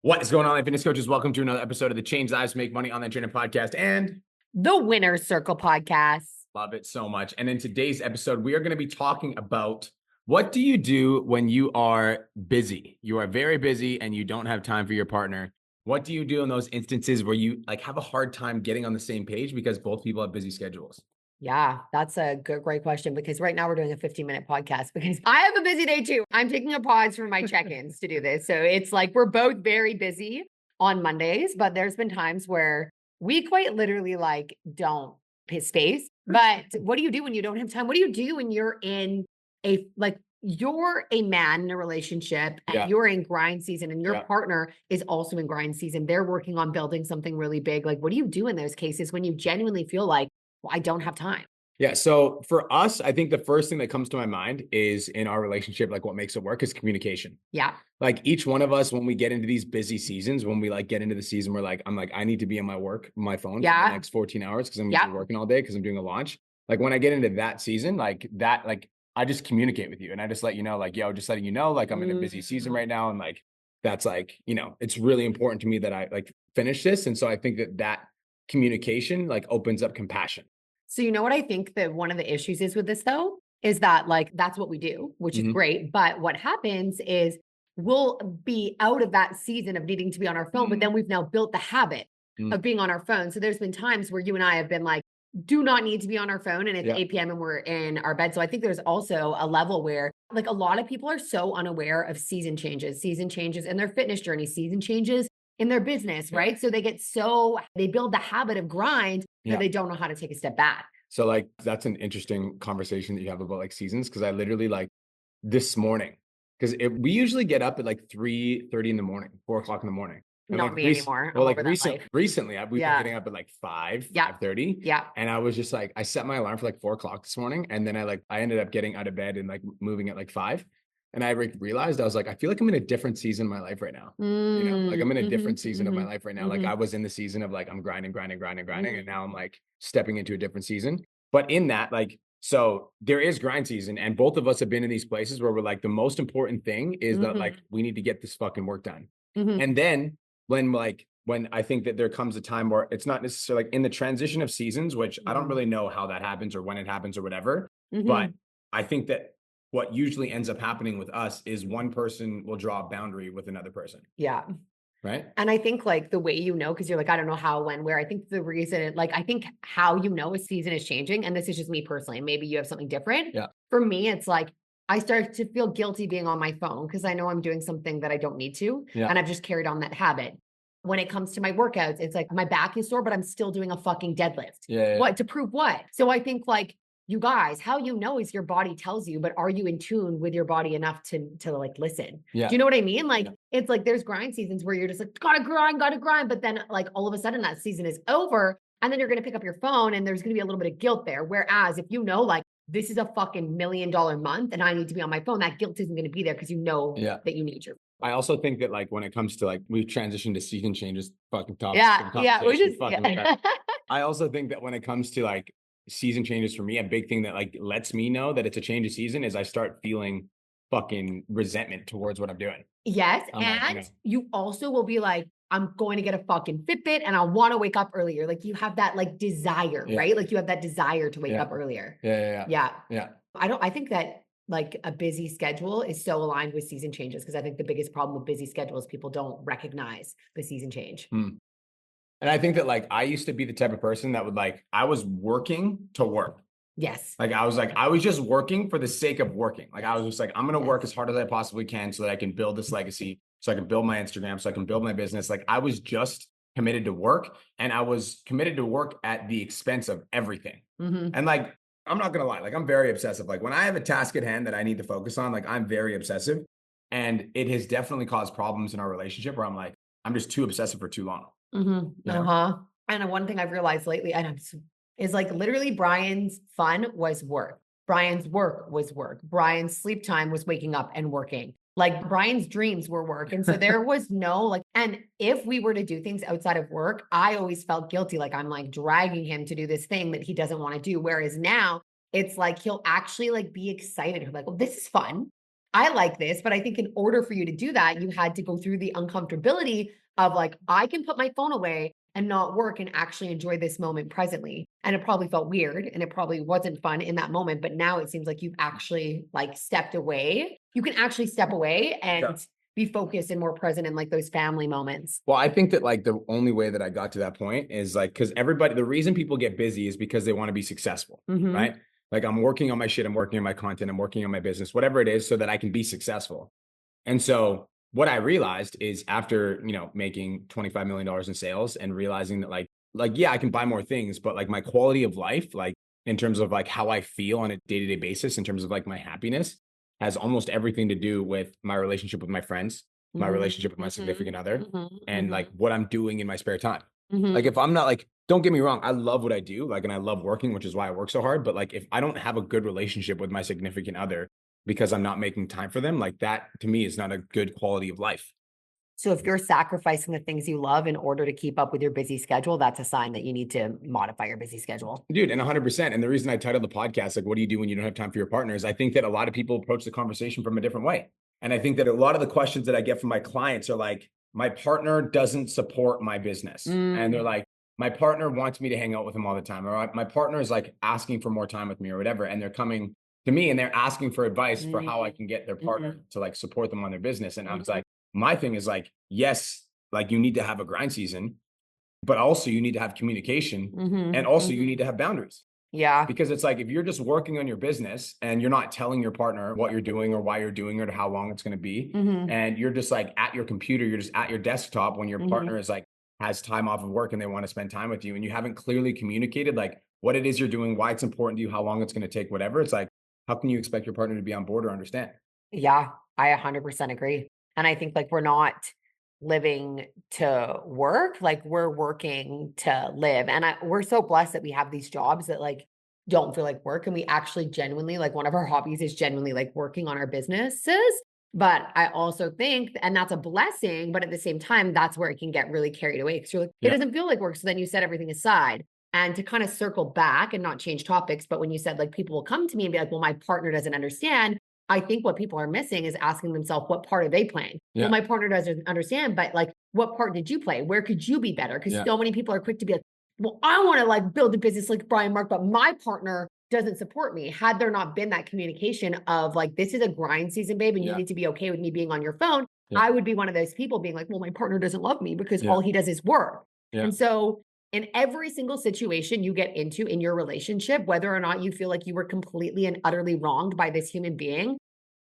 What is going on, fitness coaches? Welcome to another episode of the Change Lives Make Money Online Training Podcast and the Winner's Circle podcast. Love it so much. And in today's episode, we are going to be talking about what do you do when you are busy? You are very busy and you don't have time for your partner. What do you do in those instances where you have a hard time getting on the same page because both people have busy schedules? Yeah, that's a great question because right now we're doing a 15-minute podcast because I have a busy day too. I'm taking a pause from my check-ins to do this. So it's like we're both very busy on Mondays, but there's been times where we quite literally don't piss space. But what do you do when you don't have time? What do you do when you're in you're a man in a relationship and you're in grind season and your partner is also in grind season. They're working on building something really big. Like, what do you do in those cases when you genuinely feel like, well, I don't have time? Yeah. So for us, I think the first thing that comes to my mind is in our relationship, what makes it work is communication. Yeah. Each one of us, when we get into these busy seasons, when we get into the season where I need to be on my phone for the next 14 hours because I'm usually working all day because I'm doing a launch. When I get into that season, I just communicate with you and I just let you know, just letting you know, I'm in a busy season right now. And that's it's really important to me that I finish this. And so I think that communication opens up compassion. So you know what I think that one of the issues is with this though, is that that's what we do, which is great. But what happens is we'll be out of that season of needing to be on our phone, but then we've now built the habit of being on our phone. So there's been times where you and I have been do not need to be on our phone and it's 8 p.m. and we're in our bed. So I think there's also a level where a lot of people are so unaware of season changes in their fitness journey, season changes in their business, right? So they build the habit of grind that they don't know how to take a step back. So that's an interesting conversation that you have about seasons. Cause I literally this morning, cause we usually get up at 3:30 in the morning, 4:00 in the morning. And Not me anymore. Well, recently we've been getting up at 5:30. Yeah. And I was just I set my alarm for 4:00 this morning. And then I ended up getting out of bed and moving at 5. And I realized I was I feel I'm in a different season of my life right now. I'm in a different season of my life right now. I was in the season of I'm grinding. And now I'm stepping into a different season. But in that, so there is grind season and both of us have been in these places where we're the most important thing is that we need to get this fucking work done. And then when I think that there comes a time where it's not necessarily in the transition of seasons, which I don't really know how that happens or when it happens or whatever. But I think that what usually ends up happening with us is one person will draw a boundary with another person. Yeah. Right. And I think the way, because you're I don't know how, when, where, I think the reason, I think how a season is changing, and this is just me personally, and maybe you have something different. Yeah. For me, it's I start to feel guilty being on my phone because I know I'm doing something that I don't need to. Yeah. And I've just carried on that habit. When it comes to my workouts, it's my back is sore, but I'm still doing a fucking deadlift. Yeah. What? To prove what? So I think you guys, how is your body tells you, but are you in tune with your body enough to listen? Yeah. Do you know what I mean? It's there's grind seasons where you're just gotta grind. But then all of a sudden that season is over and then you're going to pick up your phone and there's going to be a little bit of guilt there. Whereas if this is a fucking $1 million month and I need to be on my phone, that guilt isn't going to be there because you know that you need your. I also think that when it comes to we've transitioned to season changes, fucking topics. Yeah. I also think that when it comes to season changes for me, a big thing that lets me know that it's a change of season is I start feeling fucking resentment towards what I'm doing. Yes. And you also will be I'm going to get a fucking Fitbit and I want to wake up earlier. You have that desire, right? You have that desire to wake up earlier. Yeah. I think that a busy schedule is so aligned with season changes because I think the biggest problem with busy schedules, people don't recognize the season change. And I think that I used to be the type of person that would I was working to work. Yes. I was just working for the sake of working. I was just I'm going to work as hard as I possibly can so that I can build this legacy, so I can build my Instagram, so I can build my business. I was just committed to work and I was committed to work at the expense of everything. And I'm not going to lie. I'm very obsessive. When I have a task at hand that I need to focus on, I'm very obsessive and it has definitely caused problems in our relationship where I'm just too obsessive for too long. And one thing I've realized lately is literally Brian's fun was work. Brian's work was work. Brian's sleep time was waking up and working. Brian's dreams were work. And so there was no and if we were to do things outside of work, I always felt guilty. I'm dragging him to do this thing that he doesn't want to do. Whereas now it's he'll actually be excited. He'll be well, this is fun. I like this, but I think in order for you to do that, you had to go through the uncomfortability of like, I can put my phone away and not work and actually enjoy this moment presently. And it probably felt weird and it probably wasn't fun in that moment. But now it seems like you've actually like stepped away. You can actually step away Yeah. and be focused and more present in like those family moments. Well, I think that like the only way that I got to that point is like, because everybody, the reason people get busy is because they want to be successful, Mhm. right? Like I'm working on my shit, I'm working on my content, I'm working on my business, whatever it is, so that I can be successful. And so what I realized is after, making $25 million in sales and realizing that yeah, I can buy more things, but like my quality of life, like in terms of like how I feel on a day-to-day basis, in terms of like my happiness, has almost everything to do with my relationship with my friends, my relationship with my significant other, and like what I'm doing in my spare time. Like if I'm not like, don't get me wrong, I love what I do, like, and I love working, which is why I work so hard. But like, if I don't have a good relationship with my significant other because I'm not making time for them, like that to me is not a good quality of life. So if you're sacrificing the things you love in order to keep up with your busy schedule, that's a sign that you need to modify your busy schedule. Dude, and 100%. And the reason I titled the podcast, like, what do you do when you don't have time for your partners? I think that a lot of people approach the conversation from a different way. And I think that a lot of the questions that I get from my clients are like, my partner doesn't support my business. And they're like, my partner wants me to hang out with him all the time. Or my partner is like asking for more time with me or whatever. And they're coming to me and they're asking for advice for how I can get their partner to like support them on their business. And I was like, my thing is like, yes, like you need to have a grind season, but also you need to have communication and also you need to have boundaries. Yeah. Because it's like, if you're just working on your business and you're not telling your partner what you're doing or why you're doing it or how long it's going to be, and you're just like at your computer, you're just at your desktop when your partner is like, has time off of work and they want to spend time with you and you haven't clearly communicated like what it is you're doing, why it's important to you, how long it's going to take, whatever. It's like, how can you expect your partner to be on board or understand? Yeah, I 100% agree. And I think like we're not living to work, like we're working to live. And we're so blessed that we have these jobs that like don't feel like work. And we actually genuinely, like one of our hobbies is genuinely like working on our businesses. But I also think, and that's a blessing, but at the same time, that's where it can get really carried away because you're like, it doesn't feel like work. So then you set everything aside. And to kind of circle back and not change topics, but when you said like people will come to me and be like, well, my partner doesn't understand. I think what people are missing is asking themselves, what part are they playing? Well, my partner doesn't understand, but like, what part did you play? Where could you be better? Because so many people are quick to be like, well, I want to like build a business like Brian Mark, but my partner doesn't support me. Had there not been that communication of like, this is a grind season, babe, and you need to be okay with me being on your phone, I would be one of those people being like, well, my partner doesn't love me because all he does is work. And so in every single situation you get into in your relationship, whether or not you feel like you were completely and utterly wronged by this human being,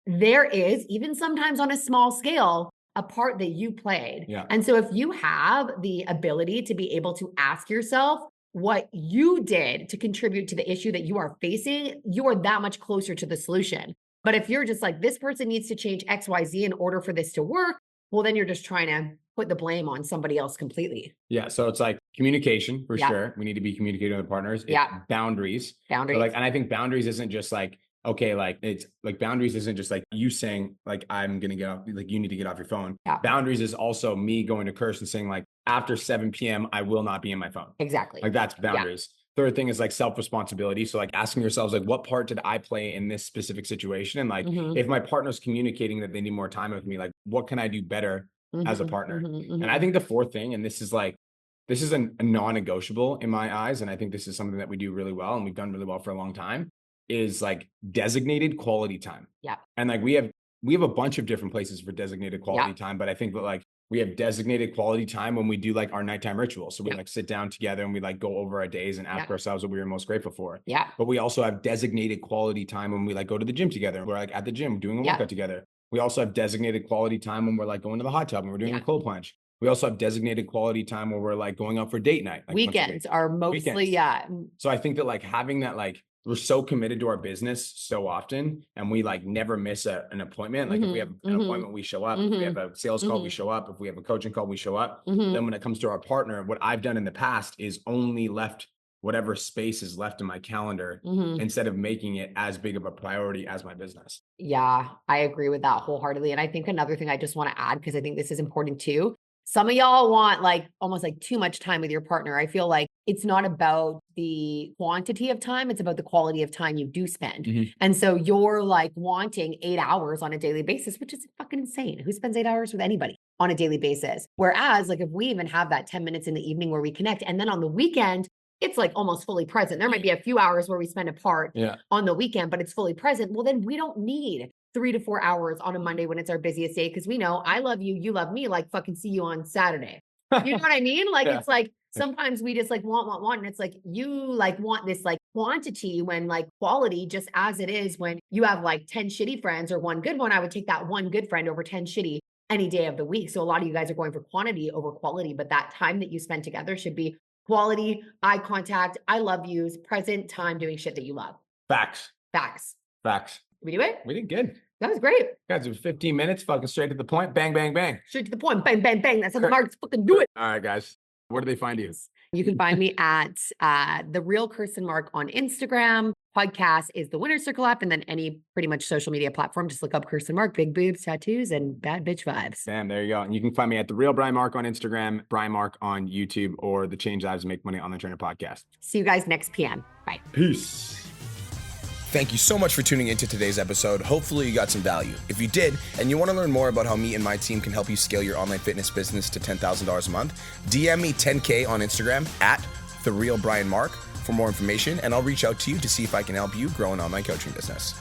there is, even sometimes on a small scale, a part that you played. And so if you have the ability to be able to ask yourself what you did to contribute to the issue that you are facing, you are that much closer to the solution. But if you're just like, this person needs to change XYZ in order for this to work, well, then you're just trying to put the blame on somebody else completely. Yeah. So it's like communication for sure. We need to be communicating with partners. Boundaries. Boundaries. So like, and I think boundaries isn't just like, okay, like it's like boundaries isn't just like you saying like, I'm going to get off, like you need to get off your phone. Boundaries is also me going to Kirsten saying like, after 7 p.m., I will not be in my phone. Exactly. Like that's boundaries. Third thing is like self-responsibility. So like asking yourselves, like, what part did I play in this specific situation? And like, if my partner's communicating that they need more time with me, like what can I do better as a partner? And I think the fourth thing, and this is a non-negotiable in my eyes, and I think this is something that we do really well and we've done really well for a long time, is like designated quality time. And like we have a bunch of different places for designated quality time, but I think that like we have designated quality time when we do like our nighttime ritual. So we like sit down together and we like go over our days and ask ourselves what we were most grateful for. But we also have designated quality time when we like go to the gym together. We're like at the gym doing a workout together. We also have designated quality time when we're like going to the hot tub and we're doing a cold plunge. We also have designated quality time where we're like going out for date night. Like weekends are mostly, So I think that like having that, like we're so committed to our business so often and we like never miss an appointment. Like if we have an appointment, we show up. If we have a sales call, we show up. If we have a coaching call, we show up. Then when it comes to our partner, what I've done in the past is only left whatever space is left in my calendar instead of making it as big of a priority as my business. Yeah, I agree with that wholeheartedly. And I think another thing I just want to add, because I think this is important too. Some of y'all want like almost like too much time with your partner. I feel like it's not about the quantity of time, it's about the quality of time you do spend. And so you're like wanting 8 hours on a daily basis, which is fucking insane. Who spends 8 hours with anybody on a daily basis? Whereas like if we even have that 10 minutes in the evening where we connect, and then on the weekend, it's like almost fully present. There might be a few hours where we spend apart on the weekend, but it's fully present. Well, then we don't need 3 to 4 hours on a Monday when it's our busiest day, because we know I love you, you love me, like fucking see you on Saturday. You know what I mean? Like it's like sometimes we just like want, and it's like you like want this like quantity when like quality, just as it is when you have like 10 shitty friends or one good one. I would take that one good friend over 10 shitty any day of the week. So a lot of you guys are going for quantity over quality, but that time that you spend together should be quality, eye contact, I love yous, present time doing shit that you love. Facts. We do it? We did good. That was great. Guys, it was 15 minutes, fucking straight to the point. Bang, bang, bang. Straight to the point. Bang, bang, bang. That's how the marks fucking do it. All right, guys. Where do they find you? You can find me at The Real Kirsten Mark on Instagram. Podcast is the Winner Circle app, and then any pretty much social media platform. Just look up Kirsten Mark, big boobs, tattoos, and bad bitch vibes. Damn, there you go. And you can find me at The Real Brian Mark on Instagram, Brian Mark on YouTube, or the Change Lives Make Money Online Trainer podcast. See you guys next PM. Bye. Peace. Thank you so much for tuning into today's episode. Hopefully you got some value. If you did, and you want to learn more about how me and my team can help you scale your online fitness business to $10,000 a month, DM me 10K on Instagram at TheRealBrianMark for more information, and I'll reach out to you to see if I can help you grow an online coaching business.